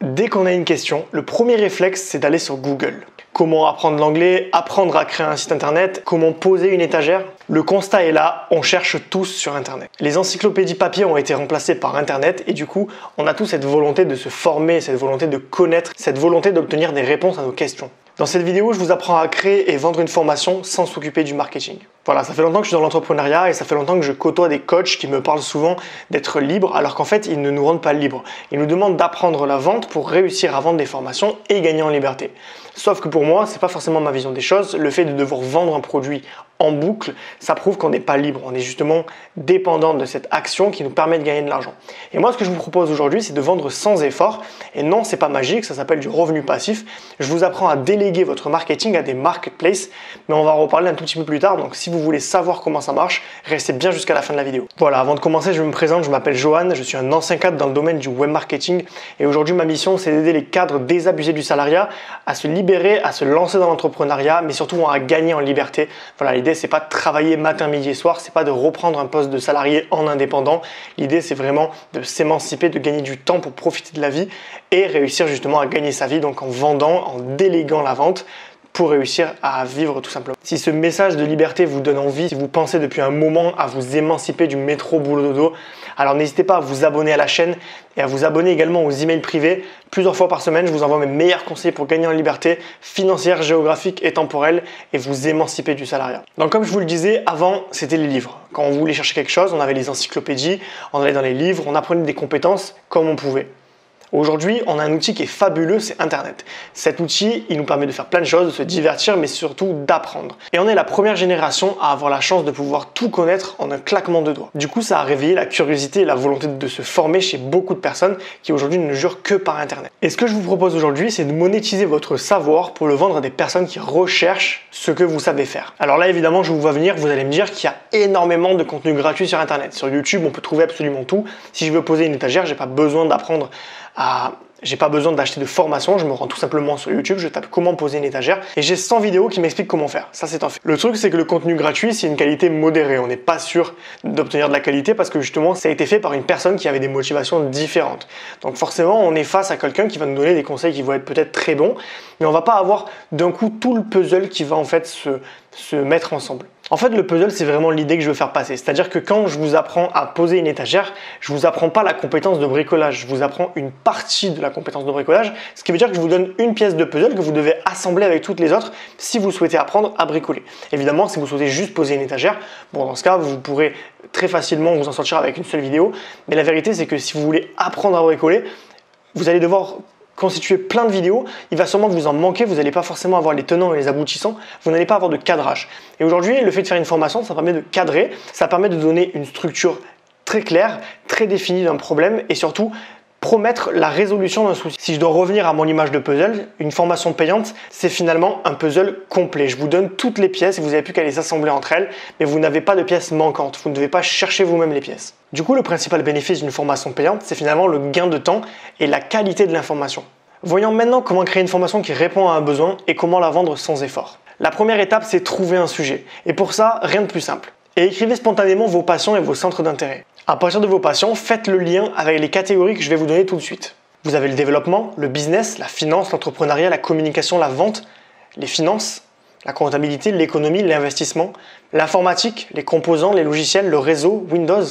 Dès qu'on a une question, le premier réflexe, c'est d'aller sur Google. Comment apprendre l'anglais, apprendre à créer un site internet, comment poser une étagère. Le constat est là, on cherche tous sur internet. Les encyclopédies papier ont été remplacées par internet et du coup, on a tous cette volonté de se former, cette volonté de connaître, cette volonté d'obtenir des réponses à nos questions. Dans cette vidéo, je vous apprends à créer et vendre une formation sans s'occuper du marketing. Voilà, ça fait longtemps que je suis dans l'entrepreneuriat et ça fait longtemps que je côtoie des coachs qui me parlent souvent d'être libre alors qu'en fait, ils ne nous rendent pas libres. Ils nous demandent d'apprendre la vente pour réussir à vendre des formations et gagner en liberté. Sauf que pour moi, c'est pas forcément ma vision des choses. Le fait de devoir vendre un produit en boucle, ça prouve qu'on n'est pas libre. On est justement dépendant de cette action qui nous permet de gagner de l'argent. Et moi, ce que je vous propose aujourd'hui, c'est de vendre sans effort. Et non, c'est pas magique, ça s'appelle du revenu passif. Je vous apprends à déléguer votre marketing à des marketplaces, mais on va en reparler un tout petit peu plus tard. Donc, si vous voulez savoir comment ça marche, restez bien jusqu'à la fin de la vidéo. Voilà, avant de commencer, je me présente, je m'appelle Johan, je suis un ancien cadre dans le domaine du web marketing. Et aujourd'hui, ma mission, c'est d'aider les cadres désabusés du salariat à se libérer, à se lancer dans l'entrepreneuriat, mais surtout à gagner en liberté. Voilà, l'idée, c'est pas de travailler matin, midi et soir, c'est pas de reprendre un poste de salarié en indépendant. L'idée, c'est vraiment de s'émanciper, de gagner du temps pour profiter de la vie et réussir justement à gagner sa vie, donc en vendant, en déléguant la vente, pour réussir à vivre tout simplement. Si ce message de liberté vous donne envie, si vous pensez depuis un moment à vous émanciper du métro boulot dodo, alors n'hésitez pas à vous abonner à la chaîne et à vous abonner également aux emails privés. Plusieurs fois par semaine, je vous envoie mes meilleurs conseils pour gagner en liberté financière, géographique et temporelle et vous émanciper du salariat. Donc comme je vous le disais, avant, c'était les livres. Quand on voulait chercher quelque chose, on avait les encyclopédies, on allait dans les livres, on apprenait des compétences comme on pouvait. Aujourd'hui, on a un outil qui est fabuleux, c'est Internet. Cet outil, il nous permet de faire plein de choses, de se divertir, mais surtout d'apprendre. Et on est la première génération à avoir la chance de pouvoir tout connaître en un claquement de doigts. Du coup, ça a réveillé la curiosité et la volonté de se former chez beaucoup de personnes qui aujourd'hui ne jurent que par Internet. Et ce que je vous propose aujourd'hui, c'est de monétiser votre savoir pour le vendre à des personnes qui recherchent ce que vous savez faire. Alors là, évidemment, je vous vois venir, vous allez me dire qu'il y a énormément de contenu gratuit sur Internet. Sur YouTube, on peut trouver absolument tout. Si je veux poser une étagère, j'ai pas besoin d'apprendre j'ai pas besoin d'acheter de formation, je me rends tout simplement sur YouTube, je tape comment poser une étagère et j'ai 100 vidéos qui m'expliquent comment faire. Ça, c'est un fait. Le truc, c'est que le contenu gratuit, c'est une qualité modérée. On n'est pas sûr d'obtenir de la qualité parce que justement, ça a été fait par une personne qui avait des motivations différentes. Donc forcément, on est face à quelqu'un qui va nous donner des conseils qui vont être peut-être très bons, mais on va pas avoir d'un coup tout le puzzle qui va en fait se mettre ensemble. En fait, le puzzle, c'est vraiment l'idée que je veux faire passer. C'est-à-dire que quand je vous apprends à poser une étagère, je vous apprends pas la compétence de bricolage. Je vous apprends une partie de la compétence de bricolage, ce qui veut dire que je vous donne une pièce de puzzle que vous devez assembler avec toutes les autres si vous souhaitez apprendre à bricoler. Évidemment, si vous souhaitez juste poser une étagère, bon, dans ce cas, vous pourrez très facilement vous en sortir avec une seule vidéo. Mais la vérité, c'est que si vous voulez apprendre à bricoler, vous allez devoir constituer plein de vidéos, il va sûrement vous en manquer, vous n'allez pas forcément avoir les tenants et les aboutissants, vous n'allez pas avoir de cadrage. Et aujourd'hui, le fait de faire une formation, ça permet de cadrer, ça permet de donner une structure très claire, très définie d'un problème et surtout promettre la résolution d'un souci. Si je dois revenir à mon image de puzzle, une formation payante, c'est finalement un puzzle complet. Je vous donne toutes les pièces et vous n'avez plus qu'à les assembler entre elles, mais vous n'avez pas de pièces manquantes. Vous ne devez pas chercher vous-même les pièces. Du coup, le principal bénéfice d'une formation payante, c'est finalement le gain de temps et la qualité de l'information. Voyons maintenant comment créer une formation qui répond à un besoin et comment la vendre sans effort. La première étape, c'est trouver un sujet. Et pour ça, rien de plus simple. Et écrivez spontanément vos passions et vos centres d'intérêt. À partir de vos passions, faites le lien avec les catégories que je vais vous donner tout de suite. Vous avez le développement, le business, la finance, l'entrepreneuriat, la communication, la vente, les finances, la comptabilité, l'économie, l'investissement, l'informatique, les composants, les logiciels, le réseau, Windows,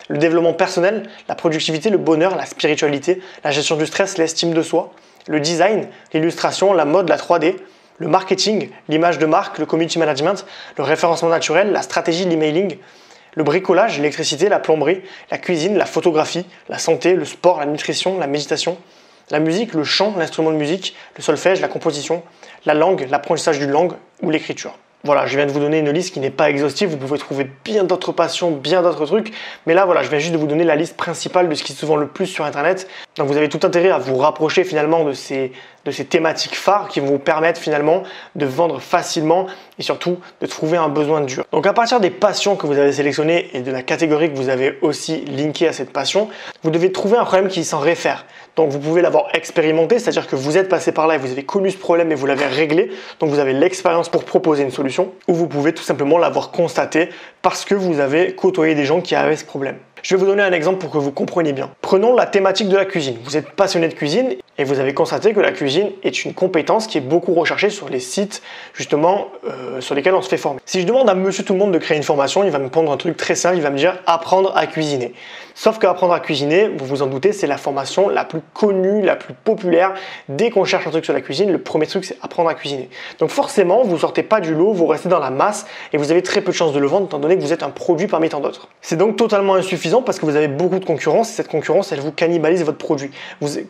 le développement personnel, la productivité, le bonheur, la spiritualité, la gestion du stress, l'estime de soi, le design, l'illustration, la mode, la 3D, le marketing, l'image de marque, le community management, le référencement naturel, la stratégie, l'emailing, le bricolage, l'électricité, la plomberie, la cuisine, la photographie, la santé, le sport, la nutrition, la méditation, la musique, le chant, l'instrument de musique, le solfège, la composition, la langue, l'apprentissage d'une langue ou l'écriture. Voilà, je viens de vous donner une liste qui n'est pas exhaustive, vous pouvez trouver bien d'autres passions, bien d'autres trucs, mais là voilà, je viens juste de vous donner la liste principale de ce qui se vend le plus sur internet. Donc vous avez tout intérêt à vous rapprocher finalement de ces thématiques phares qui vont vous permettre finalement de vendre facilement et surtout de trouver un besoin dur. Donc à partir des passions que vous avez sélectionnées et de la catégorie que vous avez aussi linkée à cette passion, vous devez trouver un problème qui s'en réfère. Donc vous pouvez l'avoir expérimenté, c'est-à-dire que vous êtes passé par là et vous avez connu ce problème et vous l'avez réglé, donc vous avez l'expérience pour proposer une solution, ou vous pouvez tout simplement l'avoir constaté parce que vous avez côtoyé des gens qui avaient ce problème. Je vais vous donner un exemple pour que vous compreniez bien. Prenons la thématique de la cuisine. Vous êtes passionné de cuisine Et vous avez constaté que la cuisine est une compétence qui est beaucoup recherchée sur les sites justement sur lesquels on se fait former. Si je demande à monsieur tout le monde de créer une formation, il va me prendre un truc très simple, il va me dire apprendre à cuisiner. Sauf qu'apprendre à cuisiner, vous vous en doutez, c'est la formation la plus connue, la plus populaire. Dès qu'on cherche un truc sur la cuisine, le premier truc c'est apprendre à cuisiner. Donc forcément, vous sortez pas du lot, vous restez dans la masse et vous avez très peu de chances de le vendre étant donné que vous êtes un produit parmi tant d'autres. C'est donc totalement insuffisant parce que vous avez beaucoup de concurrence et cette concurrence, elle vous cannibalise votre produit.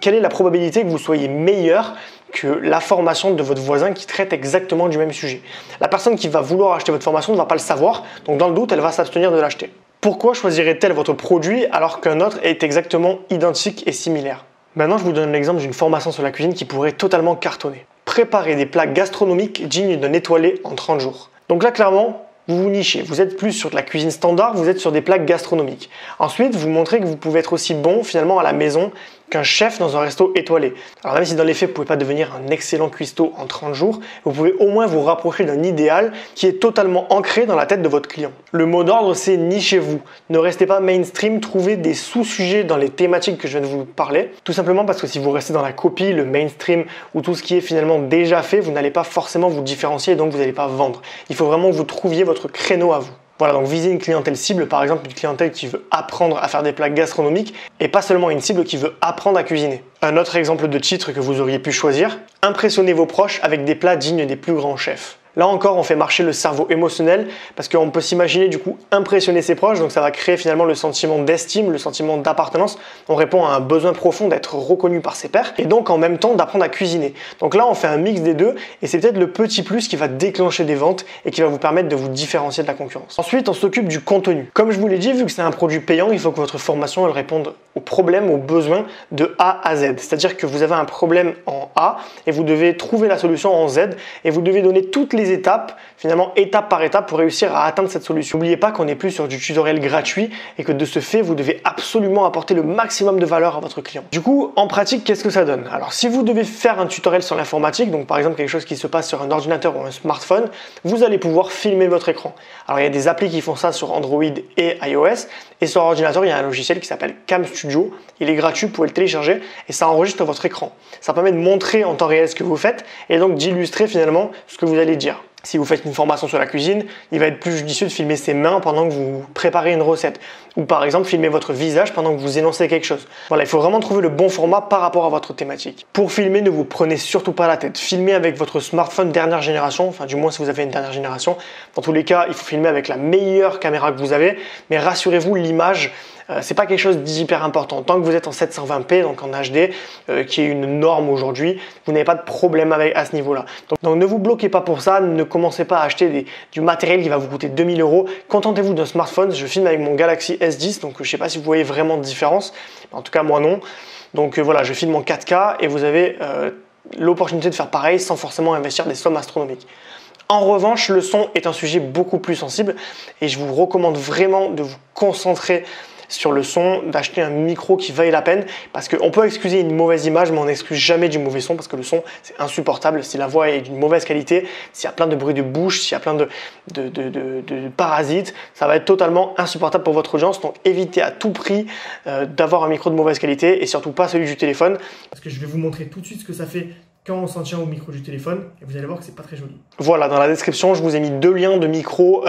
Quelle est la probabilité que vous soyez meilleur que la formation de votre voisin qui traite exactement du même sujet? La personne qui va vouloir acheter votre formation ne va pas le savoir, donc dans le doute, elle va s'abstenir de l'acheter. Pourquoi choisirait-elle votre produit alors qu'un autre est exactement identique et similaire? Maintenant, je vous donne l'exemple d'une formation sur la cuisine qui pourrait totalement cartonner. Préparer des plats gastronomiques dignes d'un étoilé en 30 jours. Donc là, clairement, vous vous nichez. Vous êtes plus sur de la cuisine standard, vous êtes sur des plats gastronomiques. Ensuite, vous montrez que vous pouvez être aussi bon finalement à la maison qu'un chef dans un resto étoilé. Alors même si dans les faits, vous ne pouvez pas devenir un excellent cuistot en 30 jours, vous pouvez au moins vous rapprocher d'un idéal qui est totalement ancré dans la tête de votre client. Le mot d'ordre, c'est nichez-vous. Ne restez pas mainstream, trouvez des sous-sujets dans les thématiques que je viens de vous parler. Tout simplement parce que si vous restez dans la copie, le mainstream ou tout ce qui est finalement déjà fait, vous n'allez pas forcément vous différencier et donc vous n'allez pas vendre. Il faut vraiment que vous trouviez votre créneau à vous. Voilà, donc visez une clientèle cible, par exemple une clientèle qui veut apprendre à faire des plats gastronomiques et pas seulement une cible qui veut apprendre à cuisiner. Un autre exemple de titre que vous auriez pu choisir, impressionnez vos proches avec des plats dignes des plus grands chefs. Là encore, on fait marcher le cerveau émotionnel parce qu'on peut s'imaginer du coup impressionner ses proches, donc ça va créer finalement le sentiment d'estime, le sentiment d'appartenance. On répond à un besoin profond d'être reconnu par ses pairs et donc en même temps d'apprendre à cuisiner. Donc là, on fait un mix des deux et c'est peut-être le petit plus qui va déclencher des ventes et qui va vous permettre de vous différencier de la concurrence. Ensuite, on s'occupe du contenu. Comme je vous l'ai dit, vu que c'est un produit payant, il faut que votre formation elle réponde aux problèmes, aux besoins de A à Z. C'est-à-dire que vous avez un problème en A et vous devez trouver la solution en Z et vous devez donner toutes les étapes, finalement étape par étape pour réussir à atteindre cette solution. N'oubliez pas qu'on n'est plus sur du tutoriel gratuit et que de ce fait, vous devez absolument apporter le maximum de valeur à votre client. Du coup, en pratique, qu'est-ce que ça donne? Alors, si vous devez faire un tutoriel sur l'informatique, donc par exemple quelque chose qui se passe sur un ordinateur ou un smartphone, vous allez pouvoir filmer votre écran. Alors, il y a des applis qui font ça sur Android et iOS et sur ordinateur, il y a un logiciel qui s'appelle Cam Studio. Il est gratuit, vous pouvez le télécharger et ça enregistre votre écran. Ça permet de montrer en temps réel ce que vous faites et donc d'illustrer finalement ce que vous allez dire. Si vous faites une formation sur la cuisine, il va être plus judicieux de filmer ses mains pendant que vous préparez une recette. Ou par exemple, filmer votre visage pendant que vous énoncez quelque chose. Voilà, il faut vraiment trouver le bon format par rapport à votre thématique. Pour filmer, ne vous prenez surtout pas la tête. Filmez avec votre smartphone dernière génération, enfin du moins si vous avez une dernière génération. Dans tous les cas, il faut filmer avec la meilleure caméra que vous avez, mais rassurez-vous, l'image, c'est pas quelque chose d'hyper important. Tant que vous êtes en 720p, donc en HD, qui est une norme aujourd'hui, vous n'avez pas de problème à ce niveau-là. Donc ne vous bloquez pas pour ça, ne commencez pas à acheter du matériel qui va vous coûter 2000 €. Contentez-vous d'un smartphone. Je filme avec mon Galaxy S10, donc je ne sais pas si vous voyez vraiment de différence. En tout cas, moi non. Donc voilà, je filme en 4K et vous avez l'opportunité de faire pareil sans forcément investir des sommes astronomiques. En revanche, le son est un sujet beaucoup plus sensible et je vous recommande vraiment de vous concentrer sur le son, d'acheter un micro qui vaille la peine parce qu'on peut excuser une mauvaise image mais on n'excuse jamais du mauvais son parce que le son c'est insupportable. Si la voix est d'une mauvaise qualité, s'il y a plein de bruit de bouche, s'il y a plein de parasites, ça va être totalement insupportable pour votre audience. Donc évitez à tout prix d'avoir un micro de mauvaise qualité et surtout pas celui du téléphone parce que je vais vous montrer tout de suite ce que ça fait quand on s'en tient au micro du téléphone et vous allez voir que c'est pas très joli. Voilà, dans la description, je vous ai mis 2 liens de micro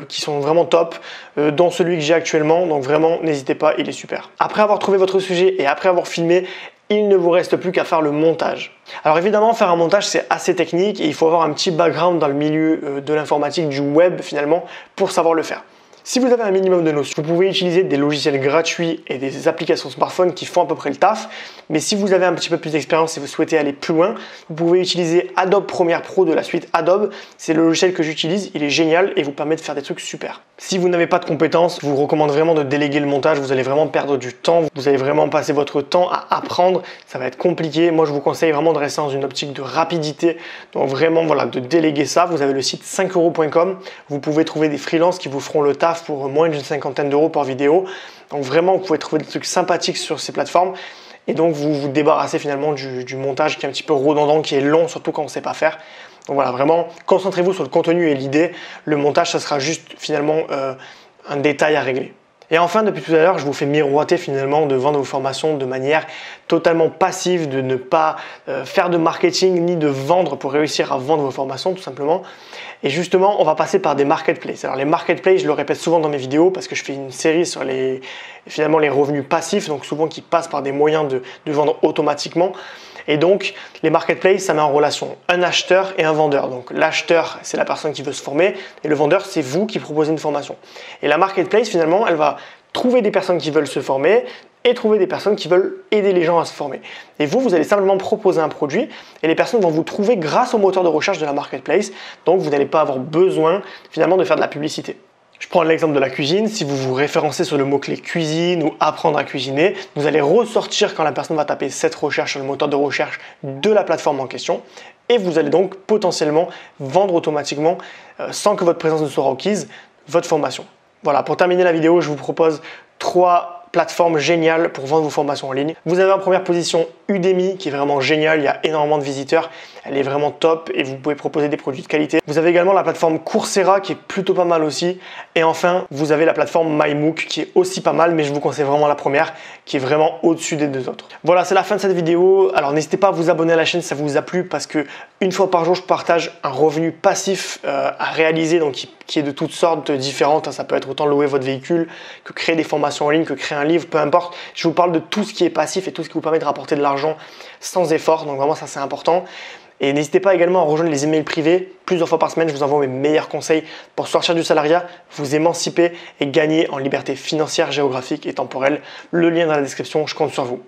qui sont vraiment top, dont celui que j'ai actuellement, donc vraiment n'hésitez pas, il est super. Après avoir trouvé votre sujet et après avoir filmé, il ne vous reste plus qu'à faire le montage. Alors évidemment, faire un montage c'est assez technique et il faut avoir un petit background dans le milieu de l'informatique, du web finalement, pour savoir le faire. Si vous avez un minimum de notions, vous pouvez utiliser des logiciels gratuits et des applications smartphone qui font à peu près le taf. Mais si vous avez un petit peu plus d'expérience et vous souhaitez aller plus loin, vous pouvez utiliser Adobe Premiere Pro de la suite Adobe. C'est le logiciel que j'utilise, il est génial et vous permet de faire des trucs super. Si vous n'avez pas de compétences, je vous recommande vraiment de déléguer le montage. Vous allez vraiment perdre du temps, vous allez vraiment passer votre temps à apprendre. Ça va être compliqué. Moi, je vous conseille vraiment de rester dans une optique de rapidité. Donc vraiment, voilà, de déléguer ça. Vous avez le site 5euros.com. Vous pouvez trouver des freelances qui vous feront le taf pour moins d'une cinquantaine d'euros par vidéo. Donc vraiment, vous pouvez trouver des trucs sympathiques sur ces plateformes. Et donc, vous vous débarrassez finalement du montage qui est un petit peu redondant, qui est long, surtout quand on ne sait pas faire. Donc voilà, vraiment, concentrez-vous sur le contenu et l'idée. Le montage, ça sera juste finalement un détail à régler. Et enfin, depuis tout à l'heure, je vous fais miroiter finalement de vendre vos formations de manière totalement passive, de ne pas faire de marketing ni de vendre pour réussir à vendre vos formations tout simplement. Et justement, on va passer par des marketplaces. Alors les marketplaces, je le répète souvent dans mes vidéos parce que je fais une série sur finalement les revenus passifs, donc souvent qui passent par des moyens de vendre automatiquement. Et donc, les marketplaces, ça met en relation un acheteur et un vendeur. Donc, l'acheteur, c'est la personne qui veut se former et le vendeur, c'est vous qui proposez une formation. Et la marketplace, finalement, elle va trouver des personnes qui veulent se former et trouver des personnes qui veulent aider les gens à se former. Et vous allez simplement proposer un produit et les personnes vont vous trouver grâce au moteur de recherche de la marketplace. Donc, vous n'allez pas avoir besoin finalement de faire de la publicité. Je prends l'exemple de la cuisine. Si vous vous référencez sur le mot-clé cuisine ou apprendre à cuisiner, vous allez ressortir quand la personne va taper cette recherche sur le moteur de recherche de la plateforme en question. Et vous allez donc potentiellement vendre automatiquement, sans que votre présence ne soit requise, votre formation. Voilà, pour terminer la vidéo, je vous propose 3 plateforme géniale pour vendre vos formations en ligne. Vous avez en première position Udemy qui est vraiment génial, il y a énormément de visiteurs, elle est vraiment top et vous pouvez proposer des produits de qualité. Vous avez également la plateforme Coursera qui est plutôt pas mal aussi. Et enfin, vous avez la plateforme MyMOOC qui est aussi pas mal, mais je vous conseille vraiment la première qui est vraiment au-dessus des 2 autres. Voilà, c'est la fin de cette vidéo. Alors n'hésitez pas à vous abonner à la chaîne si ça vous a plu parce que une fois par jour, je partage un revenu passif à réaliser, donc qui est de toutes sortes différentes. Ça peut être autant louer votre véhicule que créer des formations en ligne, que créer un livre, peu importe. Je vous parle de tout ce qui est passif et tout ce qui vous permet de rapporter de l'argent sans effort. Donc vraiment, ça c'est important. Et n'hésitez pas également à rejoindre les emails privés. Plusieurs fois par semaine, je vous envoie mes meilleurs conseils pour sortir du salariat, vous émanciper et gagner en liberté financière, géographique et temporelle. Le lien dans la description, je compte sur vous.